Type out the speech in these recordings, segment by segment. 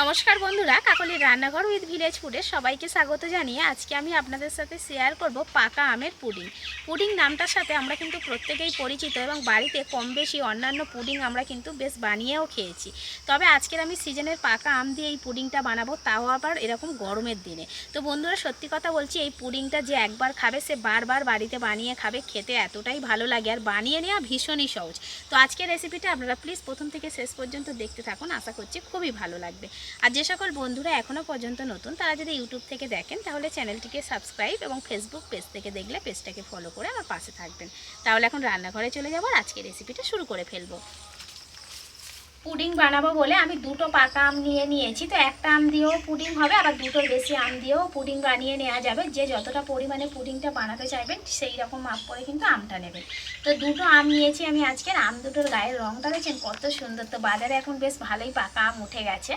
নমস্কার বন্ধুরা, কাকলির রান্নাঘর উইথ ভিলেজ ফুডে সবাইকে স্বাগত জানিয়ে আজকে আমি আপনাদের সাথে শেয়ার করব পাকা আমের পুডিং। পুডিং নামটার সাথে আমরা কিন্তু প্রত্যেকেই পরিচিত এবং বাড়িতে কম বেশি অন্যান্য পুডিং আমরা কিন্তু বেশ বানিয়েও খেয়েছি। তবে আজকের আমি সিজনের পাকা আম দিয়ে এই পুডিংটা বানাবো, তাও আবার এরকম গরমের দিনে। তো বন্ধুরা, সত্যি কথা বলছি, এই পুডিংটা যে একবার খাবে সে বারবার বাড়িতে বানিয়ে খাবে। খেতে এতটাই ভালো লাগে আর বানিয়ে নেওয়া ভীষণই সহজ। তো আজকের রেসিপিটা আপনারা প্লিজ প্রথম থেকে শেষ পর্যন্ত দেখতে থাকুন, আশা করছি খুবই ভালো লাগবে। আর যে সকল বন্ধুরা এখনও পর্যন্ত নতুন, তারা যদি ইউটিউব থেকে দেখেন তাহলে চ্যানেলটিকে সাবস্ক্রাইব এবং ফেসবুক পেজ থেকে দেখলে পেজটাকে ফলো করে আমার পাশে থাকবেন। তাহলে এখন রান্নাঘরে চলে যাব, আজকের রেসিপিটা শুরু করে ফেলবো। পুডিং বানাবো বলে আমি দুটো পাকা আম নিয়েছি। তো একটা আম দিয়েও পুডিং হবে, আবার দুটোর বেশি আম দিয়েও পুডিং বানিয়ে নেওয়া যাবে। যে যতটা পরিমাণে পুডিংটা বানাতে চাইবেন সেই রকম মাপ করে কিন্তু আমটা নেবেন। তো দুটো আম নিয়েছি আমি আজকের। আম দুটোর গায়ের রঙটা দেখছেন কত সুন্দর। তো বাজারে এখন বেশ ভালোই পাকা আম উঠে গেছে।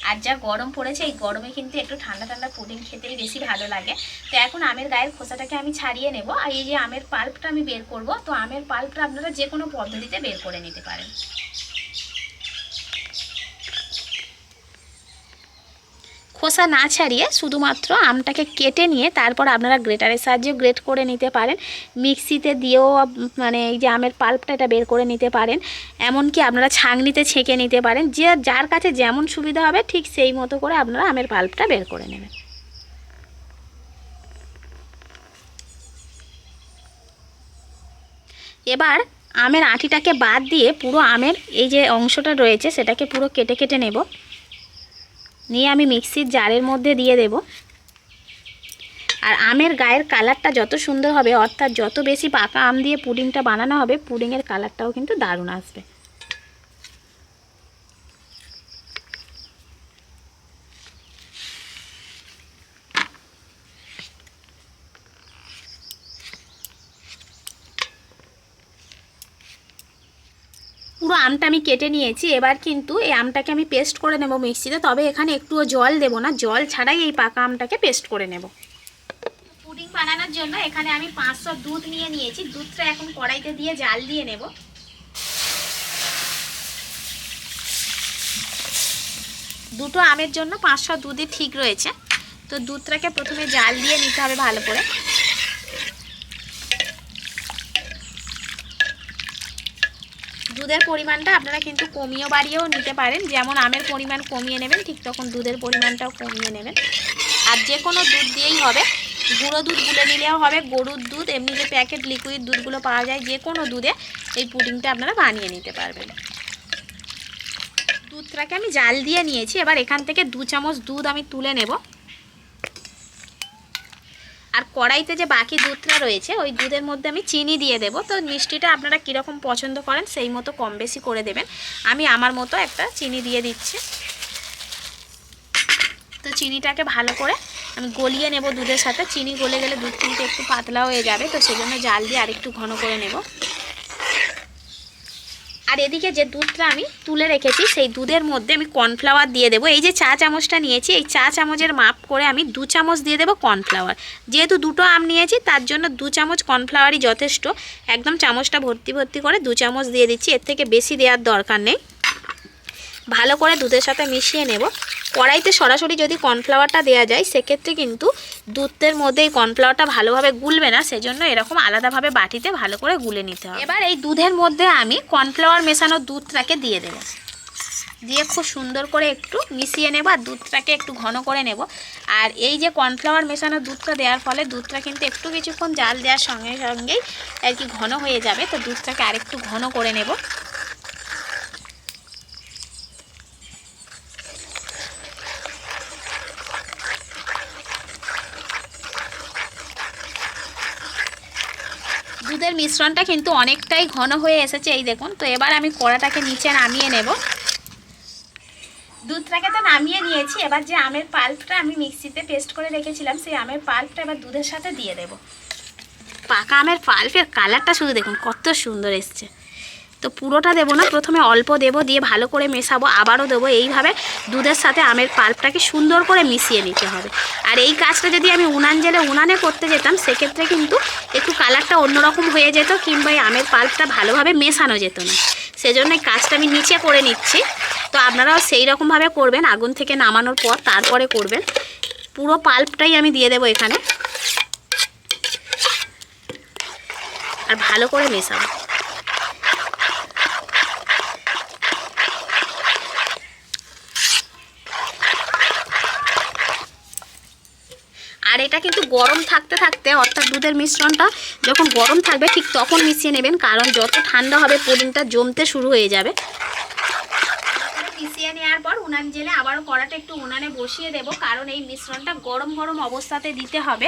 আর যা গরম পড়েছে, এই গরমে কিন্তু একটু ঠান্ডা ঠান্ডা পুডিং খেতেই বেশি ভালো লাগে। তো এখন আমের গায়ের খোসাটাকে আমি ছাড়িয়ে নেব। আর এই যে আমের পাল্পটা আমি বের করব, তো আমের পাল্পটা আপনারা যে কোনো পদ্ধতিতে বের করে নিতে পারেন। খোসা না ছাড়িয়ে শুধুমাত্র আমটাকে কেটে নিয়ে তারপর আপনারা গ্রেটারের সাহায্যে গ্রেট করে নিতে পারেন। মিক্সিতে দিয়েও মানে এই যে আমের পাল্পটা এটা বের করে নিতে পারেন। এমনকি আপনারা ছাঁকনিতে ছেঁকে নিতে পারেন। যে যার কাছে যেমন সুবিধা হবে ঠিক সেই মতো করে আপনারা আমের পাল্পটা বের করে নেবেন। এবার আমের আঁটিটাকে বাদ দিয়ে পুরো আমের এই যে অংশটা রয়েছে সেটাকে পুরো কেটে কেটে নেব। নিয়ে আমি মিক্সির জারের মধ্যে দিয়ে দেব। আর আমের গায়ের কালারটা যত সুন্দর হবে, অর্থাৎ যত বেশি পাকা আম দিয়ে পুডিংটা বানানো হবে, পুডিংয়ের কালারটাও কিন্তু দারুণ আসবে। পুরো আমটা আমি কেটে নিয়েছি। এবার কিন্তু এই আমটাকে আমি পেস্ট করে নেব মিক্সিতে। তবে এখানে একটুও জল দেব না, জল ছাড়াই এই পাকা আমটাকে পেস্ট করে নেব। পুডিং বানানোর জন্য এখানে আমি 500 দুধ নিয়েছি। দুধটা এখন কড়াইতে দিয়ে জাল দিয়ে নেব। দুটো আমের জন্য 500 দুধই ঠিক রয়েছে। তো দুধটাকে প্রথমে জাল দিয়ে নিতে হবে ভালো করে। দুধের পরিমাণটা আপনারা কিন্তু কমিয়ে বাড়িয়েও নিতে পারেন। যেমন আমের পরিমাণ কমিয়ে নেবেন, ঠিক তখন দুধের পরিমাণটাও কমিয়ে নেবেন। আর যে কোনো দুধ দিয়েই হবে, গুঁড়ো দুধ গুলে নিলেও হবে, গরুর দুধ, এমনি যে প্যাকেট লিকুইড দুধগুলো পাওয়া যায়, যে কোনো দুধে এই পুডিংটা আপনারা বানিয়ে নিতে পারবেন। দুধটাকে আমি জাল দিয়ে নিয়েছি। এবার এখান থেকে 2 চামচ দুধ আমি তুলে নেব। আর কড়াইতে যে বাকি দুধটা রয়েছে ওই দুধের মধ্যে আমি চিনি দিয়ে দেব। তো মিষ্টিটা আপনারা কীরকম পছন্দ করেন সেই মতো কম বেশি করে দেবেন। আমি আমার মতো একটা চিনি দিয়ে দিচ্ছি। তো চিনিটাকে ভালো করে আমি গলিয়ে নেব দুধের সাথে। চিনি গলে গেলে দুধ কিন্তু একটু পাতলা হয়ে যাবে, তো সেজন্য জাল দিয়ে আরেকটু ঘন করে নেব। আর এদিকে যে দুধটা আমি তুলে রেখেছি সেই দুধের মধ্যে আমি কর্নফ্লাওয়ার দিয়ে দেবো। এই যে চা চামচটা নিয়েছি, এই চা চামচের মাপ করে আমি 2 চামচ দিয়ে দেবো কর্নফ্লাওয়ার। যেহেতু দুটো আম নিয়েছি তার জন্য 2 চামচ কর্নফ্লাওয়ারই যথেষ্ট। একদম চামচটা ভর্তি ভর্তি করে 2 চামচ দিয়ে দিচ্ছি, এর থেকে বেশি দেওয়ার দরকার নেই। ভালো করে দুধের সাথে মিশিয়ে নেব। কড়াইতে সরাসরি যদি কর্নফ্লাওয়ারটা দেওয়া যায় সেক্ষেত্রে কিন্তু দুধের মধ্যে এই কর্নফ্লাওয়ারটা ভালোভাবে গুলবে না, সেজন্য এরকম আলাদাভাবে বাটিতে ভালো করে গুলে নিতে হবে। এবার এই দুধের মধ্যে আমি কর্নফ্লাওয়ার মেশানো দুধটাকে দিয়ে দেব। দিয়ে খুব সুন্দর করে একটু মিশিয়ে নেব আর দুধটাকে একটু ঘন করে নেব। আর এই যে কর্নফ্লাওয়ার মেশানো দুধটা দেওয়ার ফলে দুধটা কিন্তু একটু কিছুক্ষণ জাল দেওয়ার সঙ্গে সঙ্গেই আর কি ঘন হয়ে যাবে। তো দুধটাকে আরেকটু ঘন করে নেব। দুধের মিশ্রণটা কিন্তু অনেকটাই ঘন হয়ে এসেছে, এই দেখুন। তো এবার আমি কড়াটাকে নিচে নামিয়ে নেব। দুধটাকে তো নামিয়ে নিয়েছি। এবার যে আমের পাল্পটা আমি মিক্সিতে পেস্ট করে রেখেছিলাম সেই আমের পাল্পটা এবার দুধের সাথে দিয়ে দেব। পাকা আমের পাল্পের কালারটা শুধু দেখুন কত সুন্দর এসছে। তো পুরোটা দেবো না, প্রথমে অল্প দেবো, দিয়ে ভালো করে মেশাবো, আবারও দেবো। এইভাবে দুধের সাথে আমের পাল্পটাকে সুন্দর করে মিশিয়ে নিতে হবে। আর এই কাজটা যদি আমি উনানে করতে যেতাম সেক্ষেত্রে কিন্তু একটু কালারটা অন্যরকম হয়ে যেত, কিংবা এই আমের পাল্পটা ভালোভাবে মেশানো যেত না। সেজন্য এই কাজটা আমি নিচে করে নিচ্ছি। তো আপনারাও সেই রকমভাবে করবেন, আগুন থেকে নামানোর পর তারপরে করবেন। পুরো পাল্পটাই আমি দিয়ে দেবো এখানে, আর ভালো করে মেশাবো। আর এটা কিন্তু গরম থাকতে থাকতে, অর্থাৎ দুধের মিশ্রণটা যখন গরম থাকবে ঠিক তখন মিশিয়ে নেবেন, কারণ যত ঠান্ডা হবে পুডিংটা জমতে শুরু হয়ে যাবে। মিশিয়ে নেওয়ার পর উনান জেলে আবারও কড়াটা একটু উনানে বসিয়ে দেব, কারণ এই মিশ্রণটা গরম গরম অবস্থাতে দিতে হবে।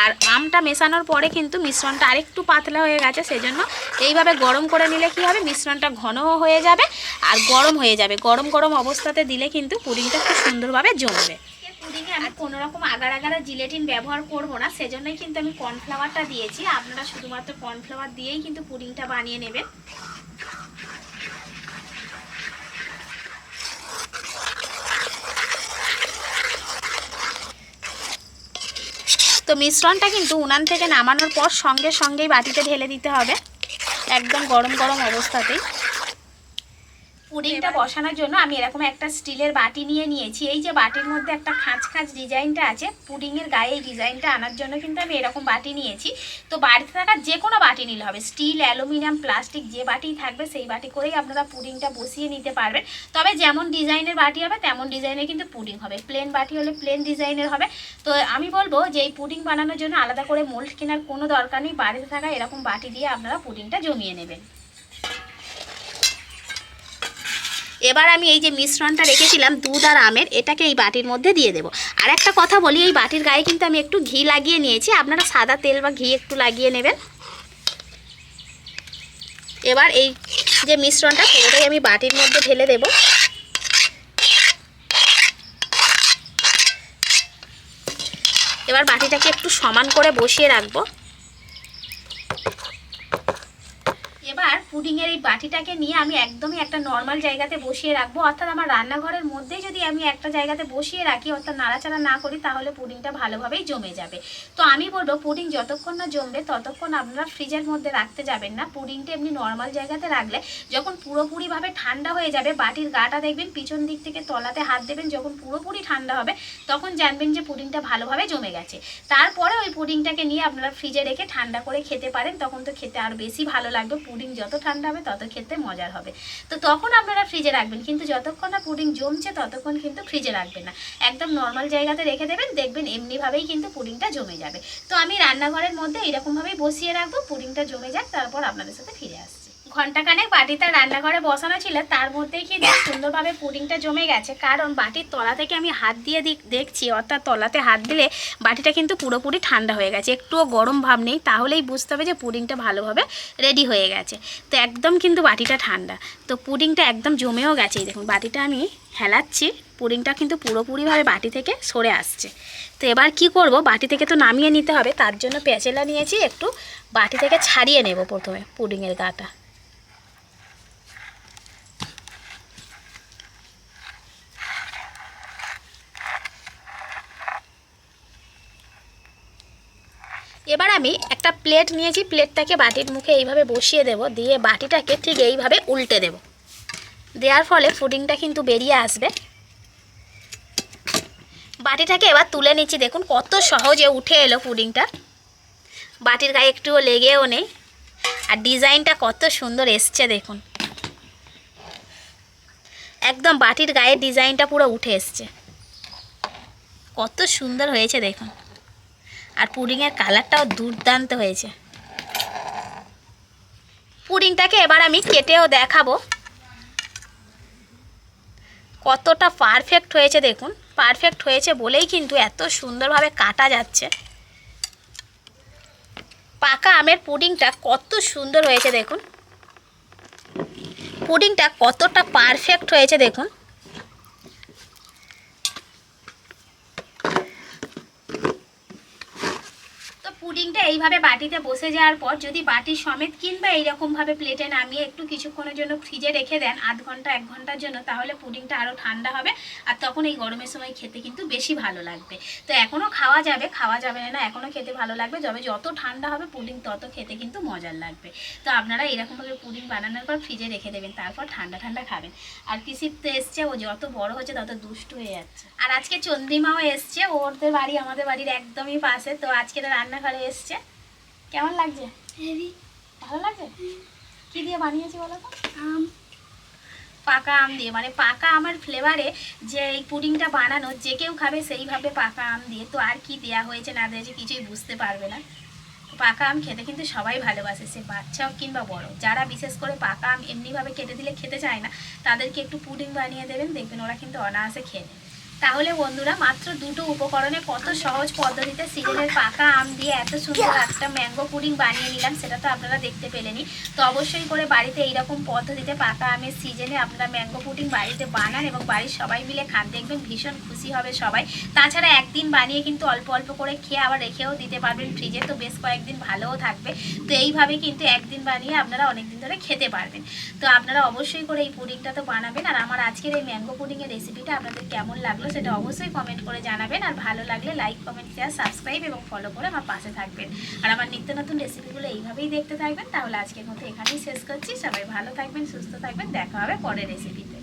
আর আমটা মেশানোর পরে কিন্তু মিশ্রণটা আরেকটু পাতলা হয়ে গেছে, সেজন্য এইভাবে গরম করে নিলে কি হবে, মিশ্রণটা ঘনও হয়ে যাবে আর গরম হয়ে যাবে। গরম গরম অবস্থাতে দিলে কিন্তু পুডিংটা খুব সুন্দরভাবে জমবে। পুডিংয়ে আমি কোনো রকম আগার আগারা জিলেটিন ব্যবহার করব না, সেজন্যই কিন্তু আমি কর্নফ্লাওয়ারটা দিয়েছি। আপনারা শুধুমাত্র কর্নফ্লাওয়ার দিয়েই কিন্তু পুডিংটা বানিয়ে নেবেন। তো মিশ্রণটা কিন্তু উনান থেকে নামানোর পর সঙ্গে সঙ্গেই বাটিতে ঢেলে দিতে হবে, একদম গরম গরম অবস্থাতেই। পুডিংটা বসানোর জন্য আমি এরকম একটা স্টিলের বাটি নিয়েছি। এই যে বাটির মধ্যে একটা খাঁজ খাঁজ ডিজাইনটা আছে, পুডিংয়ের গায়ে এই ডিজাইনটা আনার জন্য কিন্তু আমি এরকম বাটি নিয়েছি। তো বাড়িতে থাকা যে কোনো বাটি নিলে হবে, স্টিল, অ্যালুমিনিয়াম, প্লাস্টিক যে বাটি থাকবে সেই বাটি করেই আপনারা পুডিংটা বসিয়ে নিতে পারবেন। তবে যেমন ডিজাইনের বাটি হবে তেমন ডিজাইনের কিন্তু পুডিং হবে, প্লেন বাটি হলে প্লেন ডিজাইনের হবে। তো আমি বলবো যে এই পুডিং বানানোর জন্য আলাদা করে মোল্ড কেনার কোনো দরকার নেই, বাড়িতে থাকা এরকম বাটি দিয়ে আপনারা পুডিংটা জমিয়ে নেবেন। এবার আমি এই যে মিশ্রণটা রেখেছিলাম দুধ আর আমের, এটাকে এই বাটির মধ্যে দিয়ে দেবো। আর একটা কথা বলি, এই বাটির গায়ে কিন্তু আমি একটু ঘি লাগিয়ে নিয়েছি, আপনারা সাদা তেল বা ঘি একটু লাগিয়ে নেবেন। এবার এই যে মিশ্রণটা পুরোটাই আমি বাটির মধ্যে ঢেলে দেব। এবার বাটিটাকে একটু সমান করে বসিয়ে রাখবো। এবার পুডিংয়ের এই বাটিটাকে নিয়ে আমি একদমই একটা নর্মাল জায়গাতে বসিয়ে রাখবো, অর্থাৎ আমার রান্নাঘরের মধ্যেই যদি আমি একটা জায়গাতে বসিয়ে রাখি, অর্থাৎ নাড়াচাড়া না করি, তাহলে পুডিংটা ভালোভাবেই জমে যাবে। তো আমি বলবো পুডিং যতক্ষণ না জমবে ততক্ষণ আপনারা ফ্রিজের মধ্যে রাখতে যাবেন না। পুডিংটা এমনি নর্মাল জায়গাতে রাখলে যখন পুরোপুরিভাবে ঠান্ডা হয়ে যাবে, বাটির গাটা দেখবেন পিছন দিক থেকে তলাতে হাত দেবেন, যখন পুরোপুরি ঠান্ডা হবে তখন জানবেন যে পুডিংটা ভালোভাবে জমে গেছে। তারপরে ওই পুডিংটাকে নিয়ে আপনারা ফ্রিজে রেখে ঠান্ডা করে খেতে পারেন, তখন তো খেতে আরও বেশি ভালো লাগবে। পুডিং যত ঠান্ডা হবে তত খেতে মজার হবে। তো তখন আপনারা ফ্রিজে রাখবেন, কিন্তু যতক্ষণ না পুডিং জমছে ততক্ষণ কিন্তু ফ্রিজে রাখবেন না, একদম নর্মাল জায়গাতে রেখে দেবেন, দেখবেন এমনিভাবেই কিন্তু পুডিংটা জমে যাবে। তো আমি রান্নাঘরের মধ্যে এরকমভাবেই বসিয়ে রাখবো, পুডিংটা জমে যাক, তারপর আপনাদের সাথে ফিরে আসছি। ঘন্টাখানেক বাটিটা রান্নাঘরে বসানো ছিল, তার মধ্যেই কিন্তু সুন্দরভাবে পুডিংটা জমে গেছে, কারণ বাটির তলা থেকে আমি হাত দিয়ে দেখছি, অর্থাৎ তলাতে হাত দিলে বাটিটা কিন্তু পুরোপুরি ঠান্ডা হয়ে গেছে, একটুও গরম ভাব নেই, তাহলেই বুঝতে হবে যে পুডিংটা ভালোভাবে রেডি হয়ে গেছে। তো একদম কিন্তু বাটিটা ঠান্ডা, তো পুডিংটা একদম জমেও গেছে। এই দেখুন বাটিটা আমি হেলাচ্ছি, পুডিংটা কিন্তু পুরোপুরিভাবে বাটি থেকে সরে আসছে। তো এবার কি করব, বাটি থেকে তো নামিয়ে নিতে হবে, তার জন্য পেঁচেলা নিয়েছি, একটু বাটি থেকে ছাড়িয়ে নেব প্রথমে পুডিংয়ের গাটা। এবার আমি একটা প্লেট নিয়েছি, প্লেটটাকে বাটির মুখে এইভাবে বসিয়ে দেব, দিয়ে বাটিটাকে ঠিক এইভাবে উল্টে দেব, দেওয়ার ফলে পুডিংটা কিন্তু বেরিয়ে আসবে। বাটিটাকে এবার তুলে নিচ্ছি, দেখুন কত সহজে উঠে এলো পুডিংটা, বাটির গায়ে একটুও লেগেও নেই, আর ডিজাইনটা কত সুন্দর এসছে দেখুন, একদম বাটির গায়ে ডিজাইনটা পুরো উঠে এসছে, কত সুন্দর হয়েছে দেখুন, আর পুডিংয়ের কালারটাও দুর্দান্ত হয়েছে। পুডিংটাকে এবার আমি কেটেও দেখাবো কতটা পারফেক্ট হয়েছে, দেখুন পারফেক্ট হয়েছে বলেই কিন্তু এত সুন্দরভাবে কাটা যাচ্ছে। পাকা আমের পুডিংটা কত সুন্দর হয়েছে দেখুন, পুডিংটা কতটা পারফেক্ট হয়েছে দেখুন। তো পুডিংটা এইভাবে বাটিতে বসে যাওয়ার পর যদি বাটি সমেত কিংবা এইরকমভাবে প্লেটে নামিয়ে একটু কিছুক্ষণের জন্য ফ্রিজে রেখে দেন, আধ ঘন্টা 1 ঘন্টার জন্য, তাহলে পুডিংটা আরও ঠান্ডা হবে আর তখন এই গরমের সময় খেতে কিন্তু বেশি ভালো লাগবে। তো এখনও খাওয়া যাবে না, এখনও খেতে ভালো লাগবে, তবে যত ঠান্ডা হবে পুডিং তত খেতে কিন্তু মজার লাগবে। তো আপনারা এরকমভাবে পুডিং বানানোর পর ফ্রিজে রেখে দেবেন, তারপর ঠান্ডা ঠান্ডা খাবেন। আর পিসির তো এসছে, ও যত বড় হচ্ছে তত দুষ্টু হয়ে যাচ্ছে। আর আজকে চন্দ্রিমাও এসছে, ওদের বাড়ি আমাদের বাড়ির একদমই পাশে, তো আজকে রান্নাঘরে এসছে। কেমন লাগছে? ভালো লাগছে? কি দিয়ে বানিয়েছি বলো তো? পাকা আম দিয়ে, মানে পাকা আমের ফ্লেভারে যে এই পুডিংটা বানানো, যে কেউ খাবে সেইভাবে পাকা আম দিয়ে। তো আর কি দেয়া হয়েছে না দিয়েছে কিছুই বুঝতে পারবে না। পাকা আম খেতে কিন্তু সবাই ভালোবাসে, সে বাচ্চা হোক কিংবা বড়। যারা বিশেষ করে পাকা আম এমনিভাবে কেটে দিলে খেতে চায় না, তাদেরকে একটু পুডিং বানিয়ে দেবেন, দেখবেন ওরা কিন্তু অনায়াসে খেয়ে নেবে। তাহলে বন্ধুরা, মাত্র 2টো উপকরণে কত সহজ পদ্ধতিতে সিজনের পাকা আম দিয়ে এত সুন্দর একটা ম্যাঙ্গো পুডিং বানিয়ে নিলাম, সেটা তো আপনারা দেখতে পেলেনই। তো অবশ্যই করে বাড়িতে এইরকম পদ্ধতিতে পাকা আমের সিজনে আপনারা ম্যাঙ্গো পুডিং বাড়িতে বানান এবং বাড়ির সবাই মিলে খান, দেখবেন ভীষণ খুশি হবে সবাই। তাছাড়া একদিন বানিয়ে কিন্তু অল্প অল্প করে খেয়ে আবার রেখেও দিতে পারবেন ফ্রিজে, তো বেশ কয়েকদিন ভালোও থাকবে। তো এইভাবে কিন্তু একদিন বানিয়ে আপনারা অনেকদিন ধরে খেতে পারবেন। তো আপনারা অবশ্যই করে এই পুডিংটা তো বানাবেন। আর আমার আজকের এই ম্যাঙ্গো পুডিংয়ের রেসিপিটা আপনাদের কেমন লাগলো সেটা অবশ্যই কমেন্ট করে জানাবেন। আর ভালো লাগলে লাইক, কমেন্ট, শেয়ার, সাবস্ক্রাইব এবং ফলো করে আমার পাশে থাকবেন। আর আমার নিত্য নতুন রেসিপিগুলো এইভাবেই দেখতে থাকবেন। তাহলে আজকের মতো এখানেই শেষ করছি। সবাই ভালো থাকবেন, সুস্থ থাকবেন, দেখা হবে পরের রেসিপিতে।